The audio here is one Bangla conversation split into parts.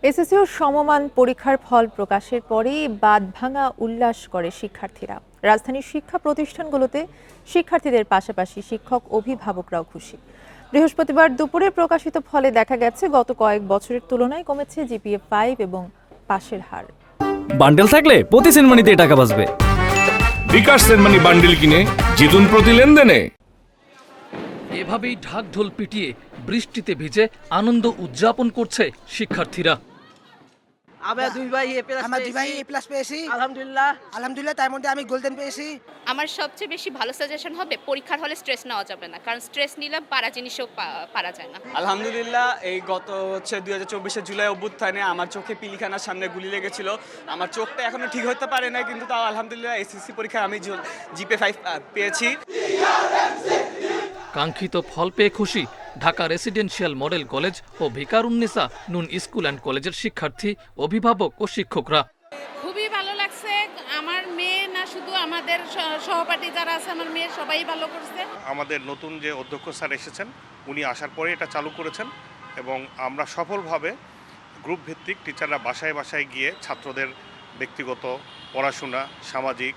এসএসসি ও সমমান পরীক্ষার ফল প্রকাশের পরেই বাঁধভাঙা উল্লাস করে শিক্ষার্থীরা। রাজধানীর শিক্ষা প্রতিষ্ঠানগুলোতে শিক্ষার্থীদের পাশাপাশি শিক্ষক অভিভাবকরাও খুশি। বৃহস্পতিবার দুপুরে প্রকাশিত ফলে দেখা গেছে গত কয়েক বছরের তুলনায় কমেছে জিপিএ 5 এবং পাশের হার। বান্ডেল থাকলে প্রতি সেনমানিতে টাকা বাঁচবে। বিকাশ সেনমানি বান্ডেল কিনে জিতুন প্রতি লেনদেনে। এভাবেই ঢাকঢোল পিটিয়ে বৃষ্টিতে ভিজে আনন্দ উদযাপন করছে শিক্ষার্থীরা। আমরা দুই ভাই এ প্লাস পেয়েছি আলহামদুলিল্লাহ। তার মধ্যে আমি গোল্ডেন পেয়েছি। আমার সবচেয়ে বেশি ভালো সাজেশন হবে পরীক্ষার হলে স্ট্রেস নেওয়া যাবে না, কারণ স্ট্রেস নিলে পারা জিনিসও পারা যায় না। আলহামদুলিল্লাহ, এই গত 2024 জুলাই অভ্যুত্থানে আমার চোখে পিলখানার সামনে গুলি লেগেছিল। আমার চোখটা এখনো ঠিক হতে পারে না, কিন্তু তাও আলহামদুলিল্লাহ এসএসসি পরীক্ষায় আমি জিপিএ 5 পেয়েছি। কাঙ্ক্ষিত ফল পেয়ে খুশি ঢাকা রেসিডেন্সিয়াল মডেল কলেজ ও ভিকারুন্নিসা নুন স্কুল অ্যান্ড কলেজের শিক্ষার্থী, অভিভাবক ও শিক্ষকরা। খুবই ভালো লাগছে। আমার মেয়ে না, শুধু আমাদের সহপাঠী যারা আছে, আমার মেয়ে সবাই ভালো করছে। আমাদের নতুন যে অধ্যক্ষ স্যার এসেছেন, উনি আসার পরে এটা চালু করেছেন এবং আমরা সফলভাবে গ্রুপ ভিত্তিক টিচাররা বাসায় বাসায় গিয়ে ছাত্রদের ব্যক্তিগত পড়াশোনা, সামাজিক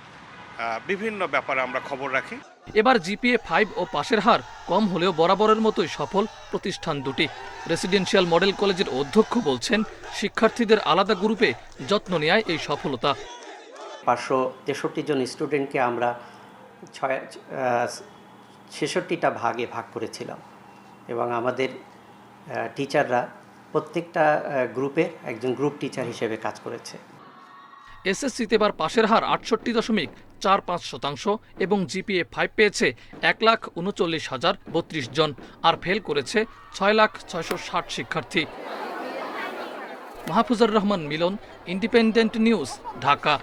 বিভিন্ন ব্যাপারে আমরা খবর রাখি। এবার জিপিএ 5 ও পাশের হার কম হলেও বরাবরের মতোই সফল প্রতিষ্ঠান দুটি। রেসিডেন্সিয়াল মডেল কলেজের অধ্যক্ষ বলছেন, শিক্ষার্থীদের আলাদা গ্রুপে যত্ন নেয় এই সফলতা। 563 জন স্টুডেন্টকে আমরা 66টা ভাগে ভাগ করেছিলাম এবং আমাদের টিচাররা প্রত্যেকটা গ্রুপে একজন গ্রুপ টিচার হিসেবে কাজ করেছে। এসএসসিতে এবার পাশের হার 68.45% এবং জিপিএ 5 পেয়েছে 1,39,032 জন, আর ফেল করেছে 6,660 শিক্ষার্থী। মাহফুজুর রহমান মিলন, ইন্ডিপেন্ডেন্ট নিউজ, ঢাকা।